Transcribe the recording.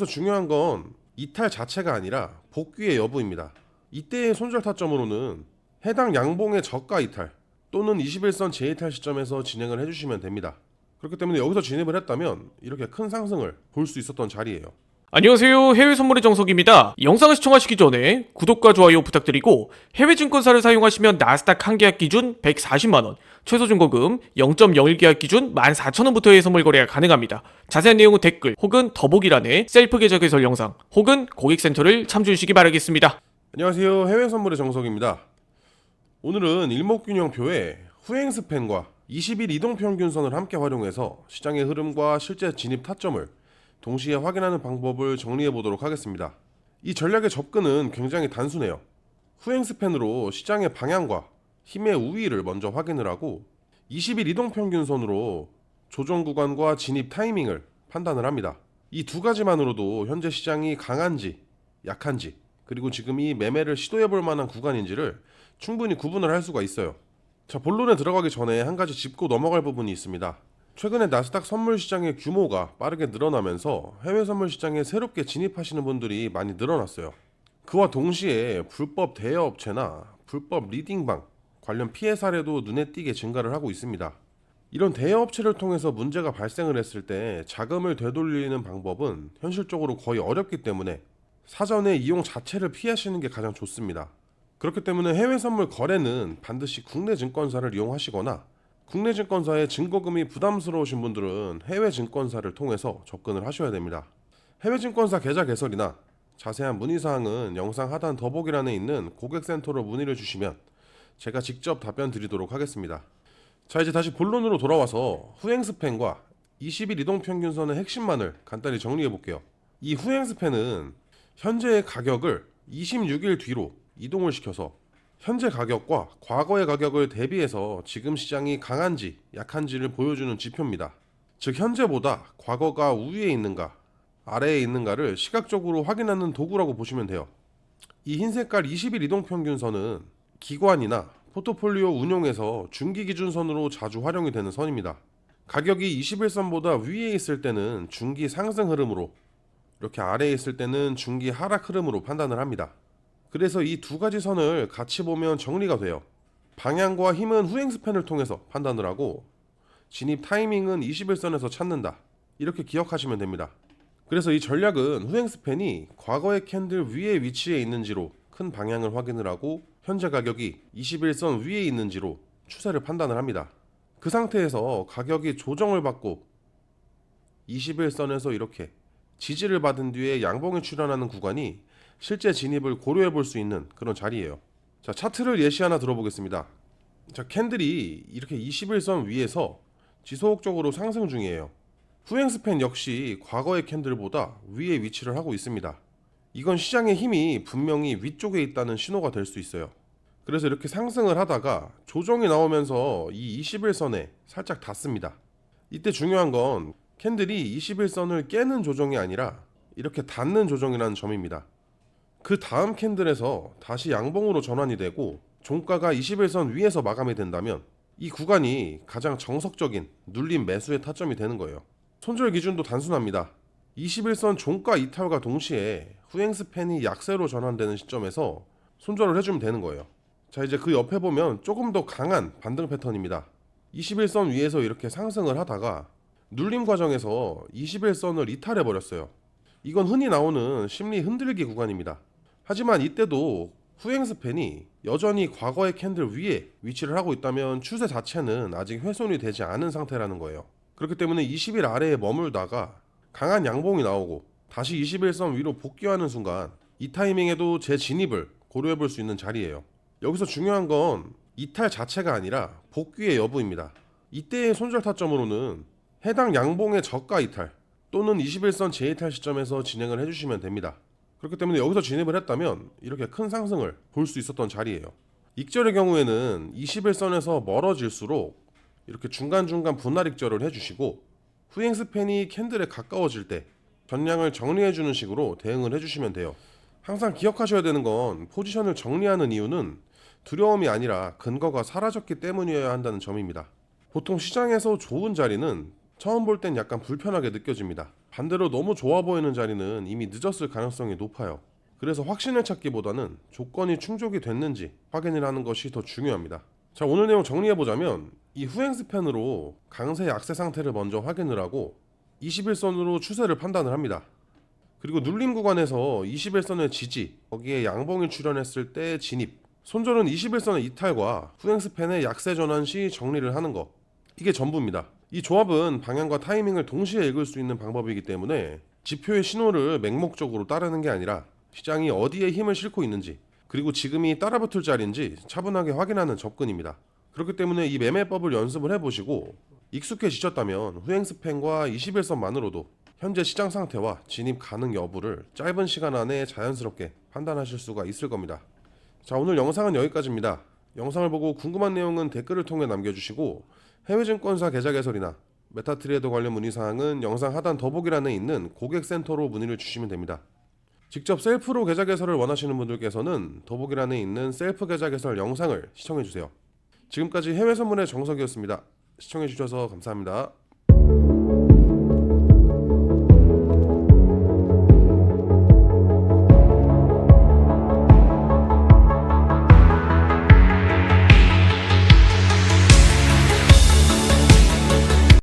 그래서 중요한 건 이탈 자체가 아니라 복귀의 여부입니다. 이때의 손절 타점으로는 해당 양봉의 저가 이탈 또는 21선 재이탈 시점에서 진행을 해주시면 됩니다. 그렇기 때문에 여기서 진입을 했다면 이렇게 큰 상승을 볼 수 있었던 자리예요. 안녕하세요. 해외 선물의 정석입니다. 영상을 시청하시기 전에 구독과 좋아요 부탁드리고 해외 증권사를 사용하시면 나스닥 한 계약 기준 140만원, 최소 증거금 0.01계약 기준 14,000원부터의 선물 거래가 가능합니다. 자세한 내용은 댓글 혹은 더보기란에 셀프 계좌 개설 영상 혹은 고객센터를 참조해 주시기 바라겠습니다. 안녕하세요. 해외 선물의 정석입니다. 오늘은 일목균형표에 후행 스팬과 20일 이동평균선을 함께 활용해서 시장의 흐름과 실제 진입 타점을 동시에 확인하는 방법을 정리해 보도록 하겠습니다. 이 전략의 접근은 굉장히 단순해요. 후행 스팬으로 시장의 방향과 힘의 우위를 먼저 확인을 하고 20일 이동평균선으로 조정 구간과 진입 타이밍을 판단을 합니다. 이 두 가지만으로도 현재 시장이 강한지 약한지 그리고 지금 이 매매를 시도해 볼 만한 구간인지를 충분히 구분을 할 수가 있어요. 자, 본론에 들어가기 전에 한 가지 짚고 넘어갈 부분이 있습니다. 최근에 나스닥 선물 시장의 규모가 빠르게 늘어나면서 해외 선물 시장에 새롭게 진입하시는 분들이 많이 늘어났어요. 그와 동시에 불법 대여업체나 불법 리딩방 관련 피해 사례도 눈에 띄게 증가를 하고 있습니다. 이런 대여업체를 통해서 문제가 발생을 했을 때 자금을 되돌리는 방법은 현실적으로 거의 어렵기 때문에 사전에 이용 자체를 피하시는 게 가장 좋습니다. 그렇기 때문에 해외 선물 거래는 반드시 국내 증권사를 이용하시거나 국내 증권사의 증거금이 부담스러우신 분들은 해외 증권사를 통해서 접근을 하셔야 됩니다. 해외 증권사 계좌 개설이나 자세한 문의사항은 영상 하단 더보기란에 있는 고객센터로 문의를 주시면 제가 직접 답변 드리도록 하겠습니다. 자, 이제 다시 본론으로 돌아와서 후행 스팬과 20일 이동평균선의 핵심만을 간단히 정리해 볼게요. 이 후행 스팬은 현재의 가격을 26일 뒤로 이동을 시켜서 현재 가격과 과거의 가격을 대비해서 지금 시장이 강한지 약한지를 보여주는 지표입니다. 즉 현재보다 과거가 우위에 있는가 아래에 있는가를 시각적으로 확인하는 도구라고 보시면 돼요. 이 흰색깔 20일 이동평균선은 기관이나 포트폴리오 운용에서 중기 기준선으로 자주 활용이 되는 선입니다. 가격이 21선보다 위에 있을 때는 중기 상승 흐름으로, 이렇게 아래에 있을 때는 중기 하락 흐름으로 판단을 합니다. 그래서 이 두 가지 선을 같이 보면 정리가 돼요. 방향과 힘은 후행 스팬을 통해서 판단을 하고 진입 타이밍은 21선에서 찾는다. 이렇게 기억하시면 됩니다. 그래서 이 전략은 후행 스팬이 과거의 캔들 위에 위치해 있는지로 큰 방향을 확인을 하고 현재 가격이 21선 위에 있는지로 추세를 판단을 합니다. 그 상태에서 가격이 조정을 받고 21선에서 이렇게 지지를 받은 뒤에 양봉이 출현하는 구간이 실제 진입을 고려해 볼 수 있는 그런 자리예요. 자, 차트를 예시 하나 들어보겠습니다. 자, 캔들이 이렇게 21선 위에서 지속적으로 상승 중이에요. 후행 스팬 역시 과거의 캔들보다 위에 위치를 하고 있습니다. 이건 시장의 힘이 분명히 위쪽에 있다는 신호가 될 수 있어요. 그래서 이렇게 상승을 하다가 조정이 나오면서 이 21선에 살짝 닿습니다. 이때 중요한 건 캔들이 21선을 깨는 조정이 아니라 이렇게 닿는 조정이라는 점입니다. 그 다음 캔들에서 다시 양봉으로 전환이 되고 종가가 21선 위에서 마감이 된다면 이 구간이 가장 정석적인 눌림 매수의 타점이 되는 거예요. 손절 기준도 단순합니다. 21선 종가 이탈과 동시에 후행 스팬이 약세로 전환되는 시점에서 손절을 해주면 되는 거예요. 자, 이제 그 옆에 보면 조금 더 강한 반등 패턴입니다. 21선 위에서 이렇게 상승을 하다가 눌림 과정에서 21선을 이탈해 버렸어요. 이건 흔히 나오는 심리 흔들기 구간입니다. 하지만 이때도 후행 스팬이 여전히 과거의 캔들 위에 위치를 하고 있다면 추세 자체는 아직 훼손이 되지 않은 상태라는 거예요. 그렇기 때문에 20일 아래에 머물다가 강한 양봉이 나오고 다시 21선 위로 복귀하는 순간 이 타이밍에도 재진입을 고려해 볼 수 있는 자리예요. 여기서 중요한 건 이탈 자체가 아니라 복귀의 여부입니다. 이때의 손절 타점으로는 해당 양봉의 저가 이탈 또는 21선 재이탈 시점에서 진행을 해주시면 됩니다. 그렇기 때문에 여기서 진입을 했다면 이렇게 큰 상승을 볼 수 있었던 자리예요. 익절의 경우에는 21선에서 멀어질수록 이렇게 중간중간 분할 익절을 해주시고 후행 스팬이 캔들에 가까워질 때 전량을 정리해주는 식으로 대응을 해주시면 돼요. 항상 기억하셔야 되는 건 포지션을 정리하는 이유는 두려움이 아니라 근거가 사라졌기 때문이어야 한다는 점입니다. 보통 시장에서 좋은 자리는 처음 볼 땐 약간 불편하게 느껴집니다. 반대로 너무 좋아 보이는 자리는 이미 늦었을 가능성이 높아요. 그래서 확신을 찾기보다는 조건이 충족이 됐는지 확인을 하는 것이 더 중요합니다. 자, 오늘 내용 정리해보자면 이 후행 스팬으로 강세 약세 상태를 먼저 확인을 하고 21선으로 추세를 판단을 합니다. 그리고 눌림 구간에서 21선의 지지, 거기에 양봉이 출현했을 때 진입, 손절은 21선의 이탈과 후행 스팬의 약세 전환 시 정리를 하는 것, 이게 전부입니다. 이 조합은 방향과 타이밍을 동시에 읽을 수 있는 방법이기 때문에 지표의 신호를 맹목적으로 따르는 게 아니라 시장이 어디에 힘을 싣고 있는지, 그리고 지금이 따라붙을 자리인지 차분하게 확인하는 접근입니다. 그렇기 때문에 이 매매법을 연습을 해보시고 익숙해지셨다면 후행 스팬과 21선만으로도 현재 시장 상태와 진입 가능 여부를 짧은 시간 안에 자연스럽게 판단하실 수가 있을 겁니다. 자, 오늘 영상은 여기까지입니다. 영상을 보고 궁금한 내용은 댓글을 통해 남겨주시고 해외증권사 계좌 개설이나 메타트레이더 관련 문의사항은 영상 하단 더보기란에 있는 고객센터로 문의를 주시면 됩니다. 직접 셀프로 계좌 개설을 원하시는 분들께서는 더보기란에 있는 셀프 계좌 개설 영상을 시청해주세요. 지금까지 해외선물의 정석이었습니다. 시청해주셔서 감사합니다.